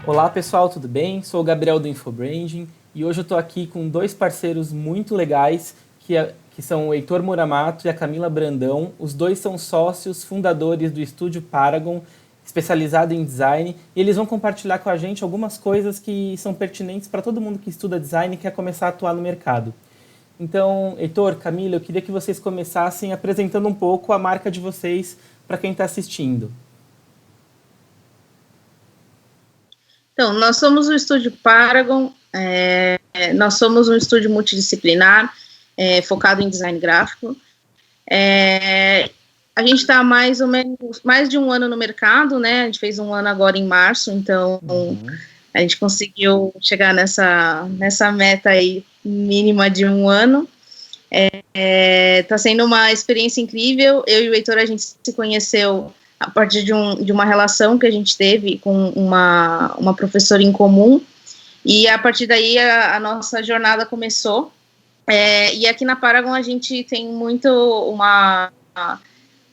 Olá pessoal, tudo bem? Sou o Gabriel do Infobranding e hoje eu estou aqui com dois parceiros muito legais que são o Heitor Muramato e a Camila Brandão. Os dois são sócios fundadores do Estúdio Paragon, especializado em design, e eles vão compartilhar com a gente algumas coisas que são pertinentes para todo mundo que estuda design e quer começar a atuar no mercado. Então, Heitor, Camila, eu queria que vocês começassem apresentando um pouco a marca de vocês para quem está assistindo. Então, nós somos o Estúdio Paragon, nós somos um estúdio multidisciplinar, focado em design gráfico. A gente está mais ou menos mais de um ano no mercado, né? A gente fez um ano agora em março, então a gente conseguiu chegar nessa meta aí mínima de um ano. Está sendo uma experiência incrível. Eu e o Heitor, a gente se conheceu a partir de uma relação que a gente teve com uma professora em comum, e a partir daí a nossa jornada começou. E aqui na Paragon a gente tem muito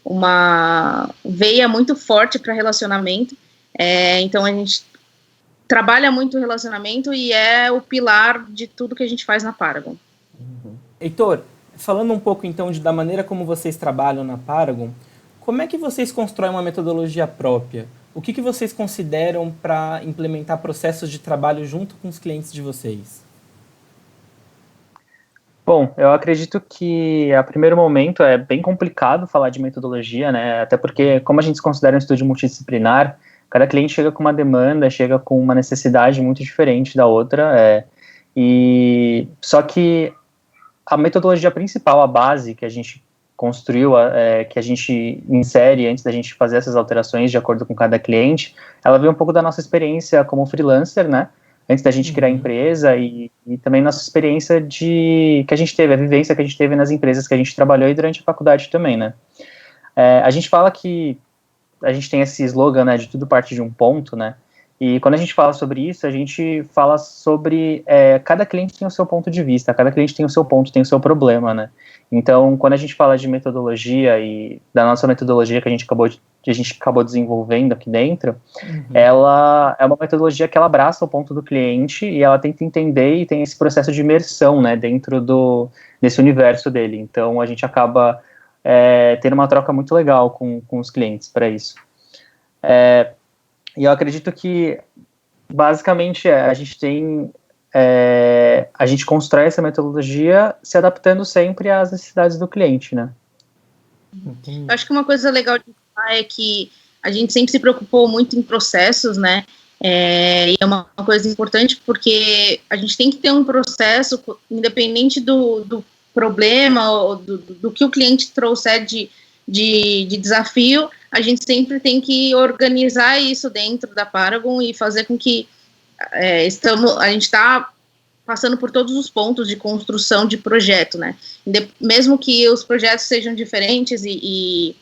uma veia muito forte para relacionamento, então a gente trabalha muito o relacionamento e é o pilar de tudo que a gente faz na Paragon. Heitor, falando um pouco então da maneira como vocês trabalham na Paragon, como é que vocês constroem uma metodologia própria? O que vocês consideram para implementar processos de trabalho junto com os clientes de vocês? Bom, eu acredito que a primeiro momento é bem complicado falar de metodologia, né? Até porque, como a gente se considera um estúdio multidisciplinar, cada cliente chega com uma demanda, chega com uma necessidade muito diferente da outra, e só que a metodologia principal, a base que a gente construiu, que a gente insere antes da gente fazer essas alterações de acordo com cada cliente, ela veio um pouco da nossa experiência como freelancer, né? Antes da gente criar a empresa e também nossa experiência que a gente teve, a vivência que a gente teve nas empresas que a gente trabalhou e durante a faculdade também, né? A gente fala que a gente tem esse slogan, né, de tudo parte de um ponto, né? E quando a gente fala sobre isso, a gente fala sobre cada cliente tem o seu ponto de vista, cada cliente tem o seu ponto, tem o seu problema, né? Então, quando a gente fala de metodologia e da nossa metodologia que a gente acabou desenvolvendo aqui dentro, ela é uma metodologia que ela abraça o ponto do cliente e ela tenta entender e tem esse processo de imersão, né, dentro desse universo dele. Então, a gente acaba tendo uma troca muito legal com os clientes para isso. E eu acredito que, basicamente, a gente constrói essa metodologia se adaptando sempre às necessidades do cliente, né? Eu acho que uma coisa legal de falar é que a gente sempre se preocupou muito em processos, né? E é uma coisa importante porque a gente tem que ter um processo, independente do problema ou do que o cliente trouxer de desafio, a gente sempre tem que organizar isso dentro da Paragon e fazer com que a gente está passando por todos os pontos de construção de projeto, né? Mesmo que os projetos sejam diferentes e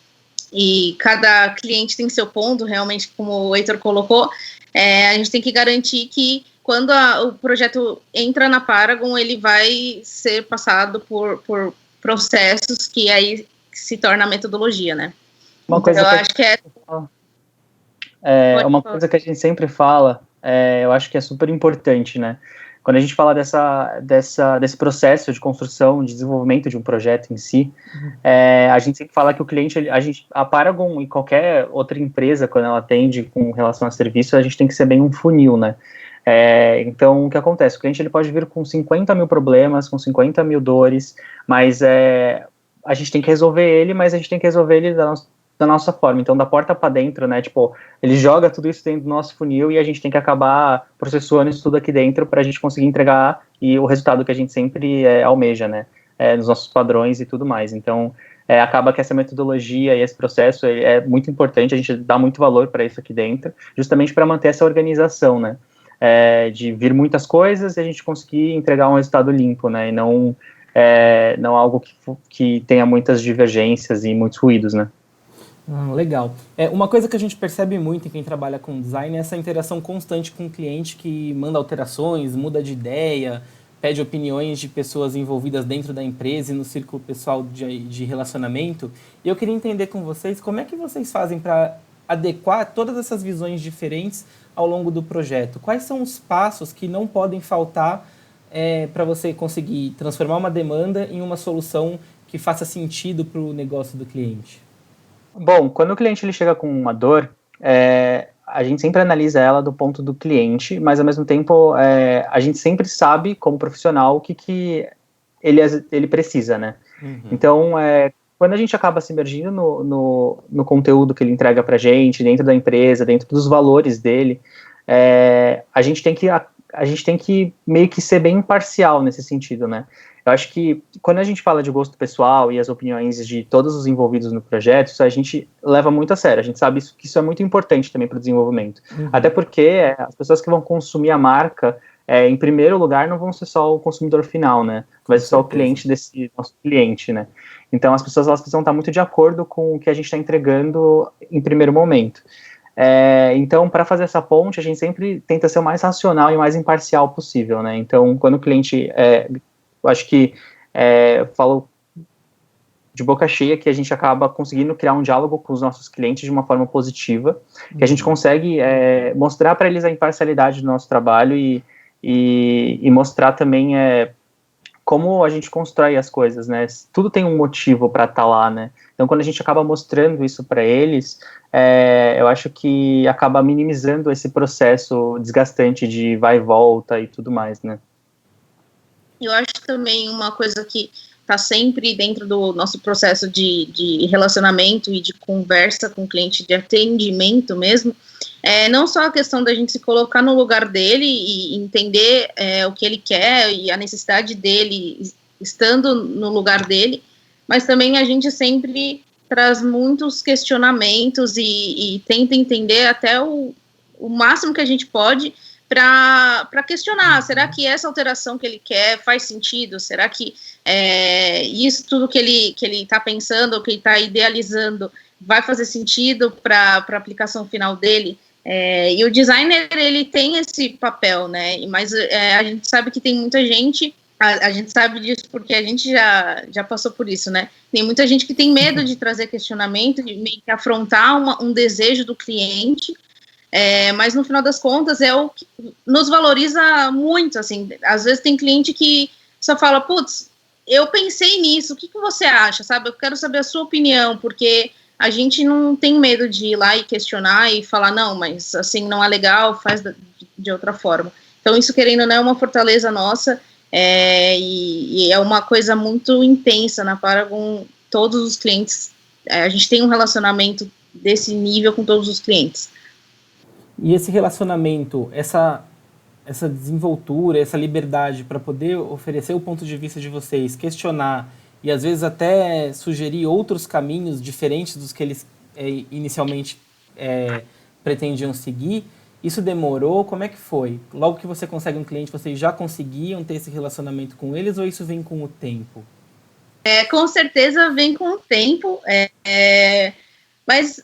cada cliente tem seu ponto, realmente, como o Heitor colocou, a gente tem que garantir que quando o projeto entra na Paragon, ele vai ser passado por processos que aí se torna a metodologia, né? Uma coisa coisa que a gente sempre fala, eu acho que é super importante, né? Quando a gente fala desse processo de construção, de desenvolvimento de um projeto em si, a gente sempre fala que o cliente, a Paragon e qualquer outra empresa, quando ela atende com relação a serviço, a gente tem que ser bem um funil, né? Então, o que acontece? O cliente ele pode vir com 50 mil problemas, com 50 mil dores, mas a gente tem que resolver ele, mas a gente tem que resolver ele da nossa forma, então da porta para dentro, né, tipo, ele joga tudo isso dentro do nosso funil e a gente tem que acabar processando isso tudo aqui dentro para a gente conseguir entregar e o resultado que a gente sempre almeja, né, nos nossos padrões e tudo mais. Então, acaba que essa metodologia e esse processo é muito importante, a gente dá muito valor para isso aqui dentro, justamente para manter essa organização, né, de vir muitas coisas e a gente conseguir entregar um resultado limpo, né, e não algo que tenha muitas divergências e muitos ruídos, né. Legal. Uma coisa que a gente percebe muito em quem trabalha com design é essa interação constante com o cliente que manda alterações, muda de ideia, pede opiniões de pessoas envolvidas dentro da empresa e no círculo pessoal de relacionamento. E eu queria entender com vocês como é que vocês fazem para adequar todas essas visões diferentes ao longo do projeto? Quais são os passos que não podem faltar para você conseguir transformar uma demanda em uma solução que faça sentido para o negócio do cliente? Bom, quando o cliente ele chega com uma dor, a gente sempre analisa ela do ponto do cliente, mas ao mesmo tempo a gente sempre sabe, como profissional, o que ele precisa, né? Uhum. Então, quando a gente acaba se imergindo no conteúdo que ele entrega pra gente, dentro da empresa, dentro dos valores dele, a gente tem que meio que ser bem imparcial nesse sentido, né? Eu acho que quando a gente fala de gosto pessoal e as opiniões de todos os envolvidos no projeto, isso a gente leva muito a sério. A gente sabe que isso é muito importante também para o desenvolvimento. Uhum. Até porque as pessoas que vão consumir a marca, em primeiro lugar, não vão ser só o consumidor final, né? Vai ser só o cliente desse nosso cliente, né? Então, as pessoas elas precisam estar muito de acordo com o que a gente está entregando em primeiro momento. Então, para fazer essa ponte, a gente sempre tenta ser o mais racional e mais imparcial possível, né? Então, quando o cliente... eu acho que falo de boca cheia que a gente acaba conseguindo criar um diálogo com os nossos clientes de uma forma positiva, que a gente consegue mostrar para eles a imparcialidade do nosso trabalho e mostrar também como a gente constrói as coisas, né? Tudo tem um motivo para estar lá, né? Então, quando a gente acaba mostrando isso para eles, eu acho que acaba minimizando esse processo desgastante de vai e volta e tudo mais, né? Eu acho também uma coisa que está sempre dentro do nosso processo de relacionamento e de conversa com o cliente, de atendimento mesmo, não só a questão da gente se colocar no lugar dele e entender o que ele quer e a necessidade dele estando no lugar dele, mas também a gente sempre traz muitos questionamentos e tenta entender até o máximo que a gente pode para questionar, será que essa alteração que ele quer faz sentido? Será que isso tudo que ele está pensando, ou que ele está idealizando, vai fazer sentido para a aplicação final dele? E o designer, ele tem esse papel, né? Mas a gente sabe que tem muita gente, a gente sabe disso porque a gente já passou por isso, né? Tem muita gente que tem medo de trazer questionamento, de meio que afrontar um desejo do cliente, mas no final das contas é o que nos valoriza muito, assim. Às vezes tem cliente que só fala, putz, eu pensei nisso, o que você acha, sabe? Eu quero saber a sua opinião, porque a gente não tem medo de ir lá e questionar e falar, não, mas assim não é legal, faz de outra forma. Então isso, querendo ou não, é uma fortaleza nossa, e é uma coisa muito intensa na Paragon. Todos os clientes, a gente tem um relacionamento desse nível com todos os clientes. E esse relacionamento, essa desenvoltura, essa liberdade para poder oferecer o ponto de vista de vocês, questionar e às vezes até sugerir outros caminhos diferentes dos que eles inicialmente pretendiam seguir, isso demorou? Como é que foi? Logo que você consegue um cliente, vocês já conseguiam ter esse relacionamento com eles ou isso vem com o tempo? Com certeza vem com o tempo, mas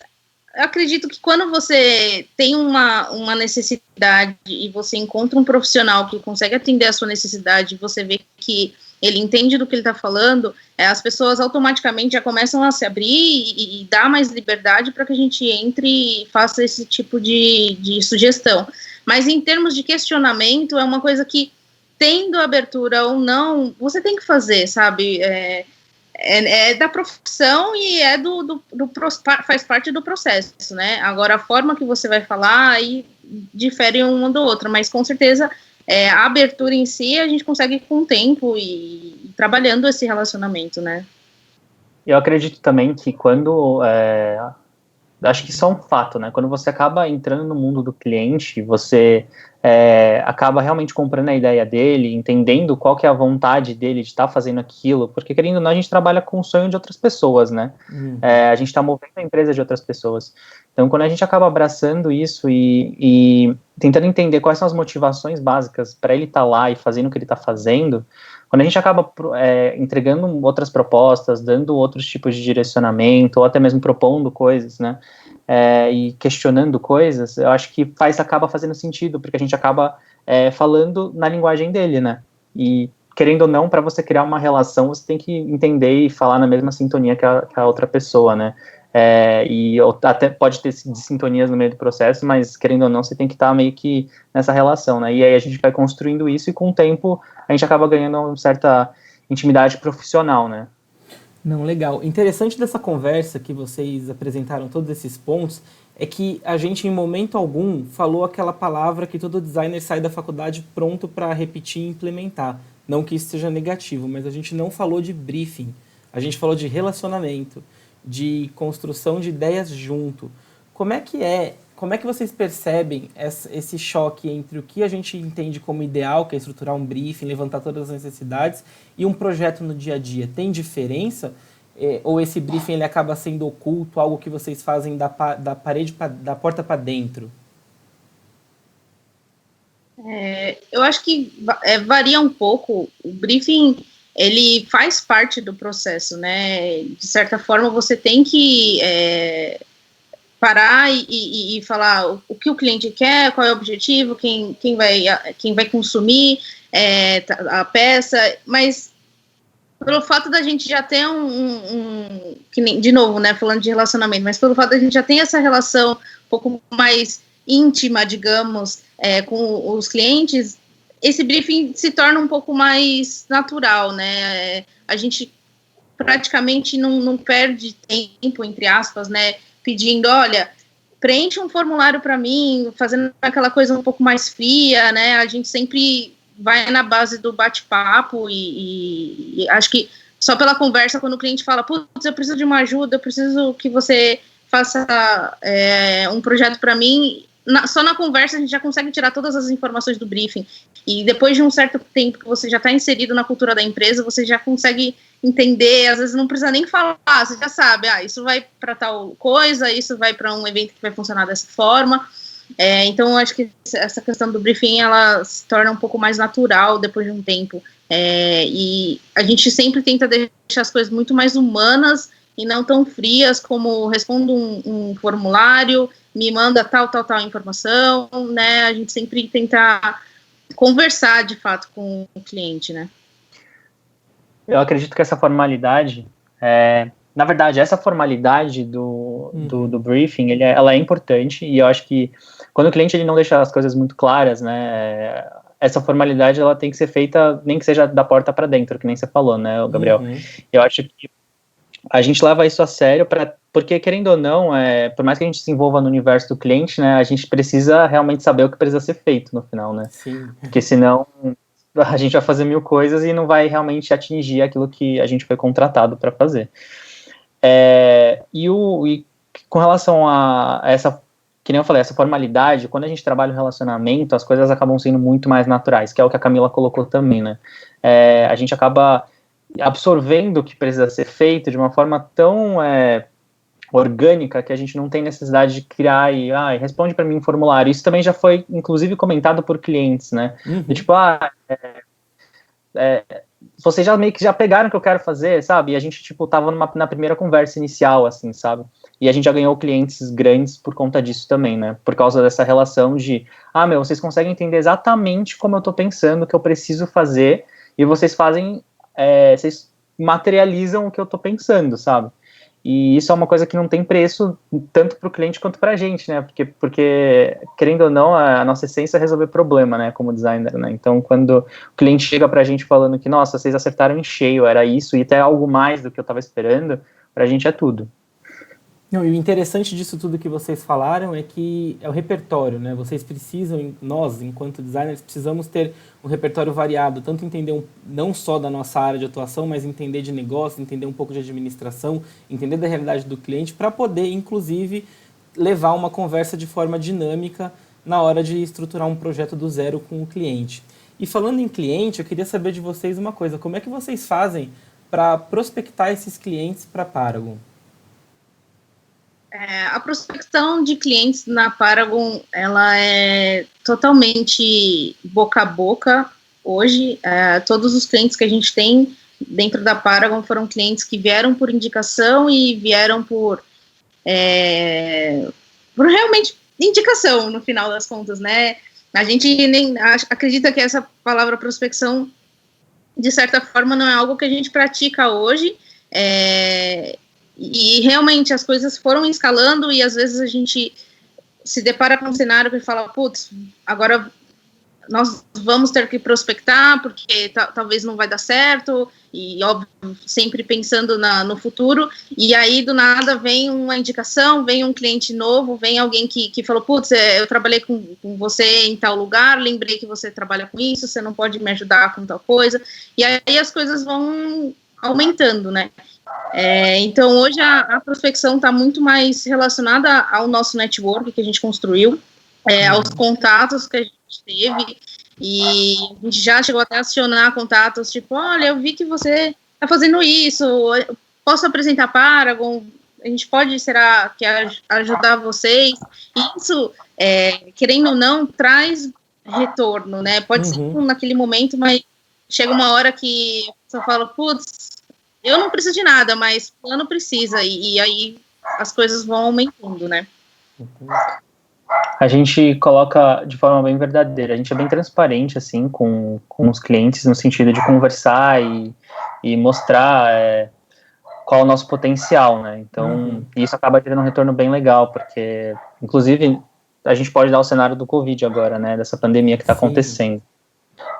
eu acredito que quando você tem uma necessidade e você encontra um profissional que consegue atender a sua necessidade, você vê que ele entende do que ele está falando, as pessoas automaticamente já começam a se abrir e dar mais liberdade para que a gente entre e faça esse tipo de sugestão. Mas em termos de questionamento, é uma coisa que, tendo abertura ou não, você tem que fazer, sabe? Da profissão e faz parte do processo, né? Agora, a forma que você vai falar aí difere uma do outro, mas com certeza a abertura em si a gente consegue com o tempo e trabalhando esse relacionamento, né? Eu acredito também que quando acho que isso é um fato, né? Quando você acaba entrando no mundo do cliente, você acaba realmente comprando a ideia dele, entendendo qual que é a vontade dele de estar fazendo aquilo, porque, querendo ou não, a gente trabalha com o sonho de outras pessoas, né? Uhum. A gente está movendo a empresa de outras pessoas. Então, quando a gente acaba abraçando isso e tentando entender quais são as motivações básicas para ele estar lá e fazendo o que ele está fazendo, quando a gente acaba entregando outras propostas, dando outros tipos de direcionamento, ou até mesmo propondo coisas, né, e questionando coisas, eu acho que acaba fazendo sentido, porque a gente acaba falando na linguagem dele, né, e querendo ou não, para você criar uma relação, você tem que entender e falar na mesma sintonia que a outra pessoa, né, e até pode ter dissintonias no meio do processo, mas querendo ou não, você tem que estar meio que nessa relação, né? E aí a gente vai construindo isso e com o tempo a gente acaba ganhando uma certa intimidade profissional, né? Não, legal. Interessante dessa conversa que vocês apresentaram todos esses pontos é que a gente em momento algum falou aquela palavra que todo designer sai da faculdade pronto para repetir e implementar. Não que isso seja negativo, mas a gente não falou de briefing. A gente falou de relacionamento, de construção de ideias junto. Como é que vocês percebem esse choque entre o que a gente entende como ideal, que é estruturar um briefing, levantar todas as necessidades, e um projeto no dia a dia? Tem diferença? Ou esse briefing ele acaba sendo oculto, algo que vocês fazem da porta para dentro? Eu acho que varia um pouco. O briefing, ele faz parte do processo, né? De certa forma, você tem que parar e falar o que o cliente quer, qual é o objetivo, quem vai consumir a peça, mas pelo fato da gente já ter de novo, né, falando de relacionamento, mas pelo fato da gente já ter essa relação um pouco mais íntima, digamos, com os clientes, esse briefing se torna um pouco mais natural, né? A gente praticamente não perde tempo, entre aspas, né, pedindo, olha, preenche um formulário para mim, fazendo aquela coisa um pouco mais fria, né? A gente sempre vai na base do bate-papo e acho que só pela conversa, quando o cliente fala, putz, eu preciso de uma ajuda, eu preciso que você faça um projeto para mim, só na conversa a gente já consegue tirar todas as informações do briefing, e depois de um certo tempo que você já está inserido na cultura da empresa, você já consegue entender, às vezes não precisa nem falar, você já sabe, isso vai para tal coisa, isso vai para um evento que vai funcionar dessa forma. Então, eu acho que essa questão do briefing, ela se torna um pouco mais natural depois de um tempo, e a gente sempre tenta deixar as coisas muito mais humanas e não tão frias como respondo um formulário, me manda tal informação, né? A gente sempre tenta conversar, de fato, com o cliente, né? Eu acredito que essa formalidade, na verdade, essa formalidade do briefing, ela é importante, e eu acho que quando o cliente ele não deixa as coisas muito claras, né, essa formalidade ela tem que ser feita, nem que seja da porta para dentro, que nem você falou, né, Gabriel? Eu acho que a gente leva isso a sério, porque querendo ou não, por mais que a gente se envolva no universo do cliente, né, a gente precisa realmente saber o que precisa ser feito no final, né? Sim. Porque senão a gente vai fazer 1000 coisas e não vai realmente atingir aquilo que a gente foi contratado para fazer. E com relação a essa, que nem eu falei, essa formalidade, quando a gente trabalha o relacionamento, as coisas acabam sendo muito mais naturais, que é o que a Camila colocou também, né? A gente acaba absorvendo o que precisa ser feito de uma forma tão orgânica que a gente não tem necessidade de criar responde para mim um formulário. Isso também já foi, inclusive, comentado por clientes, né? Tipo, vocês já meio que já pegaram o que eu quero fazer, sabe? E a gente, tipo, tava na primeira conversa inicial, assim, sabe? E a gente já ganhou clientes grandes por conta disso também, né? Por causa dessa relação de, vocês conseguem entender exatamente como eu tô pensando, o que eu preciso fazer, e vocês fazem, vocês materializam o que eu tô pensando, sabe? E isso é uma coisa que não tem preço, tanto para o cliente quanto para a gente, né? Porque, querendo ou não, a nossa essência é resolver problema, né? Como designer, né? Então, quando o cliente chega para a gente falando que, nossa, vocês acertaram em cheio, era isso, e até algo mais do que eu estava esperando, para a gente é tudo. Não, e o interessante disso tudo que vocês falaram é que é o repertório, né? Vocês precisam, nós, enquanto designers, precisamos ter um repertório variado, tanto entender não só da nossa área de atuação, mas entender de negócio, entender um pouco de administração, entender da realidade do cliente, para poder, inclusive, levar uma conversa de forma dinâmica na hora de estruturar um projeto do zero com o cliente. E falando em cliente, eu queria saber de vocês uma coisa, como é que vocês fazem para prospectar esses clientes para a Paragon? A prospecção de clientes na Paragon, ela é totalmente boca a boca hoje. Todos os clientes que a gente tem dentro da Paragon foram clientes que vieram por indicação e vieram por realmente indicação, no final das contas, né? A gente nem acredita que essa palavra prospecção, de certa forma, não é algo que a gente pratica hoje, E realmente as coisas foram escalando e às vezes a gente se depara com um cenário que fala, putz, agora nós vamos ter que prospectar porque talvez não vai dar certo, e óbvio, sempre pensando no futuro, e aí do nada vem uma indicação, vem um cliente novo, vem alguém que falou, putz, eu trabalhei com você em tal lugar, lembrei que você trabalha com isso, você não pode me ajudar com tal coisa, e aí as coisas vão aumentando, né? Então hoje a prospecção está muito mais relacionada ao nosso network que a gente construiu, aos contatos que a gente teve, e a gente já chegou até a acionar contatos, tipo, olha, eu vi que você está fazendo isso, posso apresentar Paragon, a gente pode, será que ajudar vocês? E isso, querendo ou não, traz retorno, né? Pode ser naquele momento, mas chega uma hora que a pessoa fala, putz, eu não preciso de nada, mas o plano precisa, e aí as coisas vão aumentando, né? A gente coloca de forma bem verdadeira, a gente é bem transparente, assim, com os clientes, no sentido de conversar e mostrar qual é o nosso potencial, né? Então, isso acaba tendo um retorno bem legal, porque, inclusive, a gente pode dar o cenário do Covid agora, né? Dessa pandemia que está acontecendo.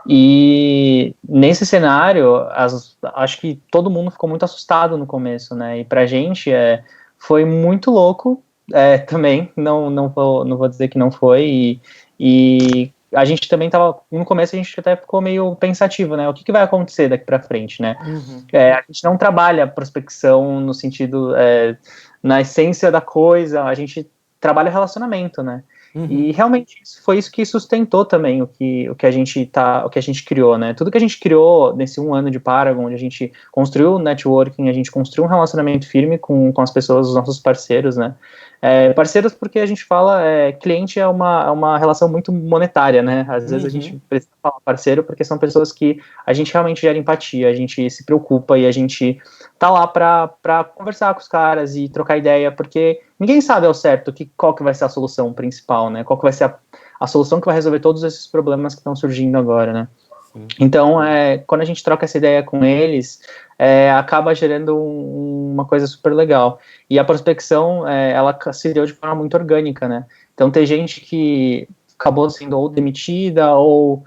E nesse cenário, acho que todo mundo ficou muito assustado no começo, né? E pra gente foi muito louco, também, não vou dizer que não foi, e a gente também tava, no começo a gente até ficou meio pensativo, né? O que vai acontecer daqui pra frente, né? A gente não trabalha prospecção no sentido, na essência da coisa, a gente trabalha relacionamento, né? E realmente foi isso que sustentou também o que a gente criou, né? Tudo que a gente criou nesse 1 ano de Paragon, onde a gente construiu o networking, a gente construiu um relacionamento firme com as pessoas, os nossos parceiros, né? Parceiros porque a gente fala, cliente é uma relação muito monetária, né? Às vezes a gente precisa falar parceiro porque são pessoas que a gente realmente gera empatia, a gente se preocupa e a gente tá lá pra conversar com os caras e trocar ideia, porque ninguém sabe ao certo qual que vai ser a solução principal, né? Qual que vai ser a solução que vai resolver todos esses problemas que estão surgindo agora, né? Então, quando a gente troca essa ideia com eles, acaba gerando uma coisa super legal. E a prospecção, ela se deu de forma muito orgânica, né? Então, tem gente que acabou sendo ou demitida, ou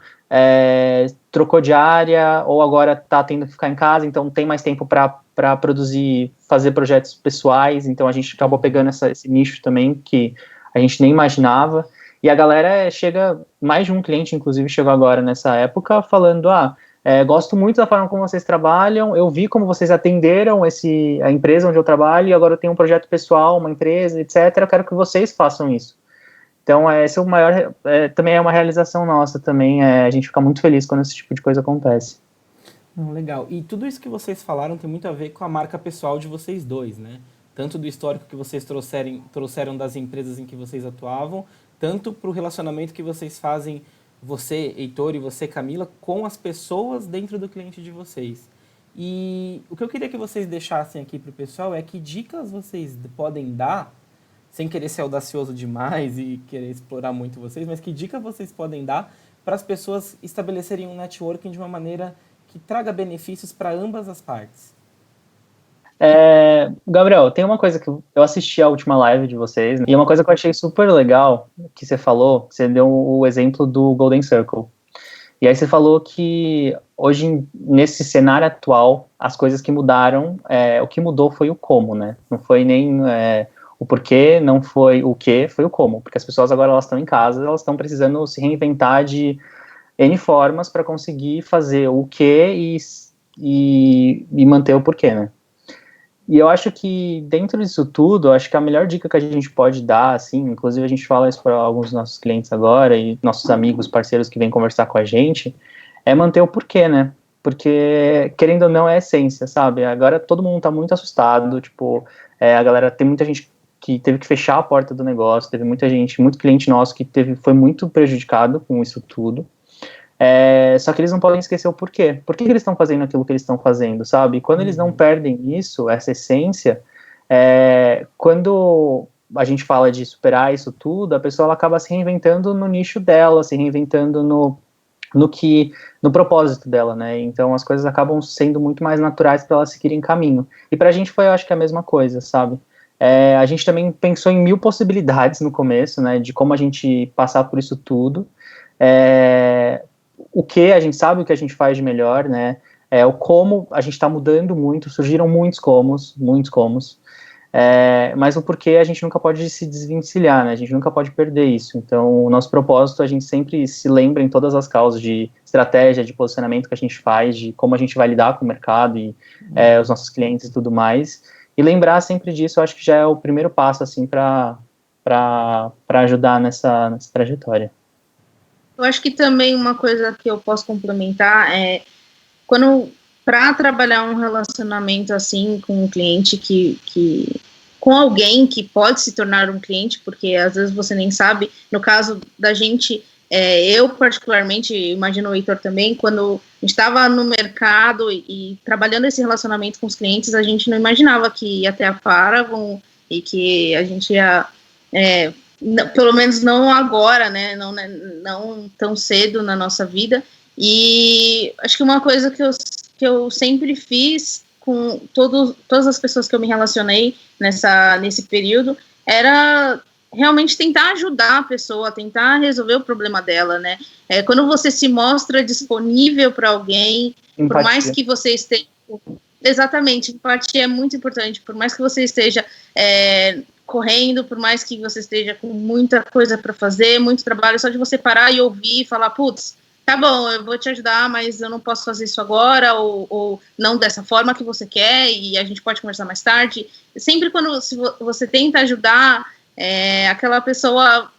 trocou de área, ou agora está tendo que ficar em casa, então tem mais tempo para produzir, fazer projetos pessoais. Então, a gente acabou pegando esse nicho também, que a gente nem imaginava. E a galera chega, mais de um cliente, inclusive, chegou agora nessa época, falando, gosto muito da forma como vocês trabalham, eu vi como vocês atenderam a empresa onde eu trabalho, e agora eu tenho um projeto pessoal, uma empresa, etc., eu quero que vocês façam isso. Então, esse é o maior, também é uma realização nossa, também, a gente fica muito feliz quando esse tipo de coisa acontece. Legal. E tudo isso que vocês falaram tem muito a ver com a marca pessoal de vocês dois, né? Tanto do histórico que vocês trouxeram das empresas em que vocês atuavam, tanto para o relacionamento que vocês fazem, você, Heitor, e você, Camila, com as pessoas dentro do cliente de vocês. E o que eu queria que vocês deixassem aqui para o pessoal é que dicas vocês podem dar, sem querer ser audacioso demais e querer explorar muito vocês, mas que dicas vocês podem dar para as pessoas estabelecerem um networking de uma maneira que traga benefícios para ambas as partes? Gabriel, tem uma coisa que eu assisti a última live de vocês, né, e uma coisa que eu achei super legal que você falou, você deu o exemplo do Golden Circle. E aí você falou que hoje, nesse cenário atual, as coisas que mudaram, o que mudou foi o como, né? Não foi nem o porquê, não foi o que, foi o como. Porque as pessoas agora elas estão em casa, elas estão precisando se reinventar de N formas para conseguir fazer o que e manter o porquê, né? E eu acho que dentro disso tudo, acho que a melhor dica que a gente pode dar, assim, inclusive a gente fala isso para alguns dos nossos clientes agora e nossos amigos, parceiros que vêm conversar com a gente, é manter o porquê, né? Porque, querendo ou não, é a essência, sabe? Agora todo mundo tá muito assustado, tipo, a galera, tem muita gente que teve que fechar a porta do negócio, teve muita gente, muito cliente nosso que foi muito prejudicado com isso tudo. Só que eles não podem esquecer o porquê. Por que eles estão fazendo aquilo que eles estão fazendo, sabe? Quando eles não perdem isso, essa essência, quando a gente fala de superar isso tudo, a pessoa ela acaba se reinventando no nicho dela, se reinventando no propósito dela, né? Então as coisas acabam sendo muito mais naturais para ela seguirem caminho. E para a gente foi, eu acho que a mesma coisa, sabe? A gente também pensou em 1000 possibilidades no começo, né? De como a gente passar por isso tudo. O que a gente sabe o que a gente faz de melhor, né? O como a gente está mudando muito, surgiram muitos comos, mas o porquê a gente nunca pode se desvencilhar, né? A gente nunca pode perder isso. Então, o nosso propósito, a gente sempre se lembra em todas as causas de estratégia, de posicionamento que a gente faz, de como a gente vai lidar com o mercado e os nossos clientes e tudo mais. E lembrar sempre disso, eu acho que já é o primeiro passo, assim, para ajudar nessa trajetória. Eu acho que também uma coisa que eu posso complementar é para trabalhar um relacionamento assim com um cliente com alguém que pode se tornar um cliente, porque às vezes você nem sabe, no caso da gente, eu particularmente, imagino o Heitor também, quando a gente estava no mercado e trabalhando esse relacionamento com os clientes, a gente não imaginava que ia ter a Paragon e que a gente ia, pelo menos não agora, né, não tão cedo na nossa vida. E acho que uma coisa que eu sempre fiz com todas as pessoas que eu me relacionei nesse período era realmente tentar ajudar a pessoa, tentar resolver o problema dela, né? Quando você se mostra disponível para alguém, empatia. Por mais que você esteja... Exatamente, empatia é muito importante, por mais que você esteja correndo, por mais que você esteja com muita coisa para fazer, muito trabalho, só de você parar e ouvir e falar, putz, tá bom, eu vou te ajudar, mas eu não posso fazer isso agora, ou não dessa forma que você quer, e a gente pode conversar mais tarde. Sempre quando você tenta ajudar, aquela pessoa,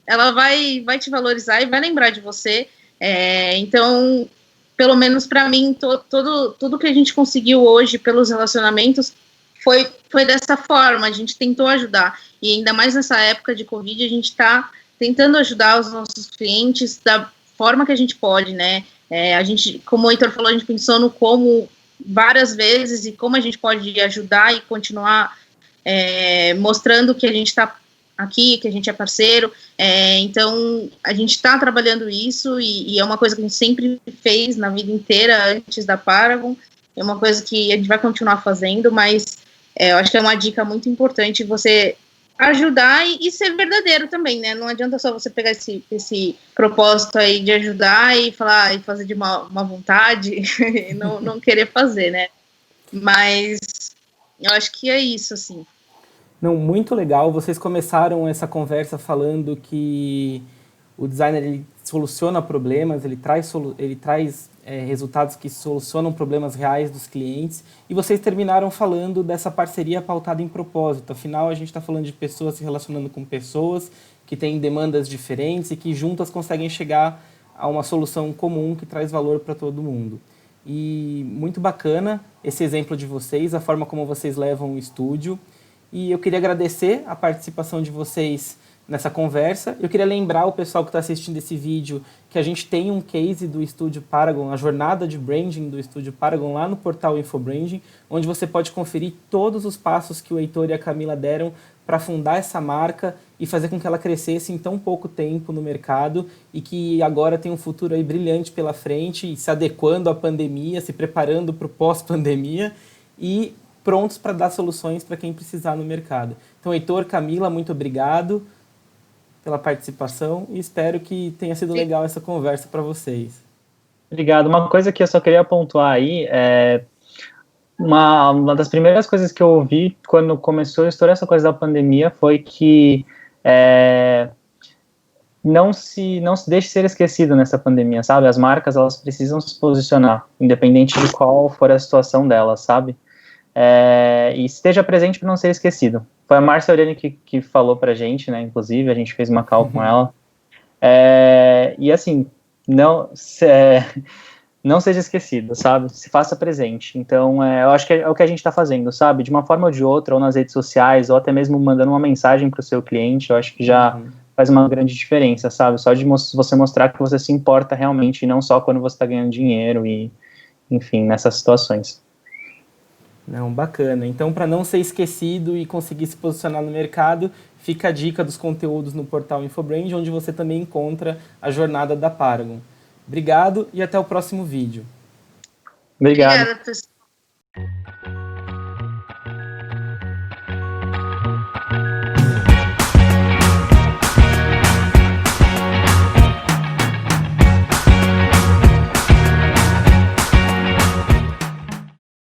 ela vai te valorizar e vai lembrar de você. Então, pelo menos para mim, tudo que a gente conseguiu hoje pelos relacionamentos foi dessa forma, a gente tentou ajudar. E ainda mais nessa época de Covid, a gente está tentando ajudar os nossos clientes da forma que a gente pode, né? A gente, como o Heitor falou, a gente pensou no como várias vezes e como a gente pode ajudar e continuar mostrando que a gente está aqui, que a gente é parceiro. Então, a gente está trabalhando isso e é uma coisa que a gente sempre fez na vida inteira antes da Paragon. É uma coisa que a gente vai continuar fazendo, mas eu acho que é uma dica muito importante você ajudar e ser verdadeiro também, né? Não adianta só você pegar esse propósito aí de ajudar e falar e fazer de uma vontade e não querer fazer, né? Mas eu acho que é isso, assim. Não, muito legal. Vocês começaram essa conversa falando que o designer ele soluciona problemas, ele traz resultados que solucionam problemas reais dos clientes, e vocês terminaram falando dessa parceria pautada em propósito. Afinal, a gente está falando de pessoas se relacionando com pessoas que têm demandas diferentes e que juntas conseguem chegar a uma solução comum que traz valor para todo mundo. E muito bacana esse exemplo de vocês, a forma como vocês levam o estúdio. E eu queria agradecer a participação de vocês nessa conversa. Eu queria lembrar o pessoal que está assistindo esse vídeo que a gente tem um case do Estúdio Paragon, a jornada de branding do Estúdio Paragon lá no portal InfoBranding, onde você pode conferir todos os passos que o Heitor e a Camila deram para fundar essa marca e fazer com que ela crescesse em tão pouco tempo no mercado e que agora tem um futuro aí brilhante pela frente, se adequando à pandemia, se preparando para o pós-pandemia e prontos para dar soluções para quem precisar no mercado. Então, Heitor, Camila, muito obrigado pela participação e espero que tenha sido legal essa conversa para vocês. Obrigado. Uma coisa que eu só queria pontuar aí uma das primeiras coisas que eu ouvi quando começou a estourar essa coisa da pandemia foi que não se deixe ser esquecido nessa pandemia, sabe? As marcas, elas precisam se posicionar, independente de qual for a situação delas, sabe? E esteja presente para não ser esquecido. Foi a Márcia Aureli que falou pra gente, né, inclusive, a gente fez uma call com ela, e assim, não seja esquecido, sabe, se faça presente. Então, eu acho que é o que a gente está fazendo, sabe, de uma forma ou de outra, ou nas redes sociais, ou até mesmo mandando uma mensagem pro seu cliente, eu acho que já faz uma grande diferença, sabe, só de você mostrar que você se importa realmente, e não só quando você está ganhando dinheiro e, enfim, nessas situações. Não, bacana. Então, para não ser esquecido e conseguir se posicionar no mercado, fica a dica dos conteúdos no portal InfoBrand, onde você também encontra a jornada da Paragon. Obrigado e até o próximo vídeo. Obrigado. Obrigada, pessoal.